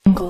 السلام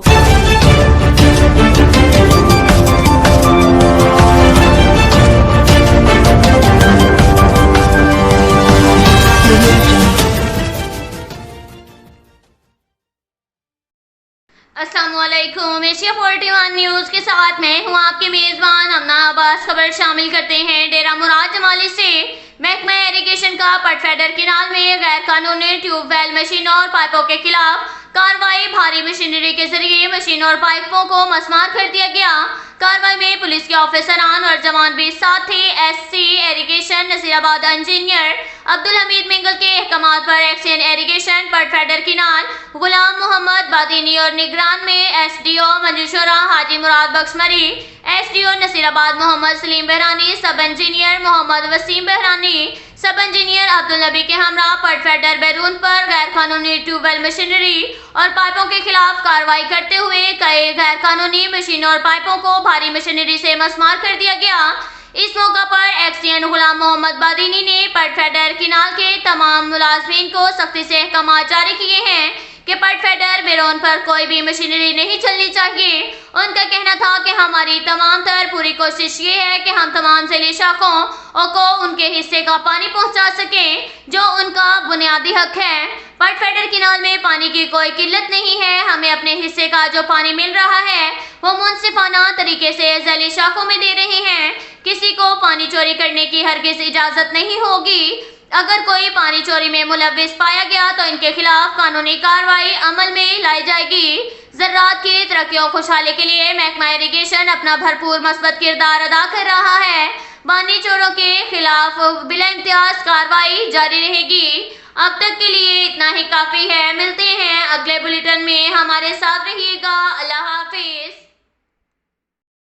علیکم، Asia 41 news کے ساتھ میں ہوں آپ کی میزبان امنا عباس۔ خبر شامل کرتے ہیں ڈیرہ مراد جمالی سے۔ محکمہ ایریگیشن کا پٹ فیڈر کینال میں غیر قانونی ٹیوب ویل مشینوں اور پائپوں کے خلاف کارروائی۔ بھاری مشینری کے ذریعے مشینوں اور پائپوں کو مسمار کر دیا گیا۔ کارروائی میں پولیس کے آفیسران اور جوان بھی ساتھ تھے۔ ایس سی ایریگیشن نصیر آباد انجینئر عبدالحمید منگل کے احکامات پر ایکسین ایریگیشن پٹ فیڈر کینال غلام محمد بادینی اور نگران میں ایس ڈی او منجوشورہ حاجی مراد بخش مری، ایس ڈی او نصیر آباد محمد سلیم بہرانی، سب انجینئر محمد وسیم بہرانی، سب انجینئر عبدالنبی کے ہمراہ پٹ فیڈر بیرون پر غیر قانونی ٹیوب ویل مشینری اور پائپوں کے خلاف کارروائی کرتے ہوئے کئی غیر قانونی مشینوں اور پائپوں کو بھاری مشینری سے مسمار کر دیا گیا۔ اس موقع پر ایکسین غلام محمد بادینی نے پٹ فیڈر کینال کے تمام ملازمین کو سختی سے احکامات جاری کیے ہیں کہ پٹ فیڈر بیرون پر کوئی بھی مشینری نہیں چلنی چاہیے۔ ان کا کہنا تھا کہ ہماری تمام تر پوری کوشش یہ ہے کہ ہم تمام ذیلی شاخوں کو ان کے حصے کا پانی پہنچا سکیں جو ان کا بنیادی حق ہے۔ پٹ فیڈر کینال میں پانی کی کوئی قلت نہیں ہے۔ ہمیں اپنے حصے کا جو پانی مل رہا ہے وہ منصفانہ طریقے سے ذیلی شاخوں میں دے رہے ہیں۔ کسی کو پانی چوری کرنے کی ہرگز اجازت نہیں ہوگی۔ اگر کوئی پانی چوری میں ملوث پایا گیا تو ان کے خلاف قانونی کارروائی عمل میں لائی جائے گی۔ زراعت کی ترقی و خوشحالی کے لیے محکمہ ایریگیشن اپنا بھرپور مثبت کردار ادا کر رہا ہے۔ پانی چوروں کے خلاف بلا امتیاز کارروائی جاری رہے گی۔ اب تک کے لیے اتنا ہی کافی ہے۔ ملتے ہیں اگلے بلیٹن میں۔ ہمارے ساتھ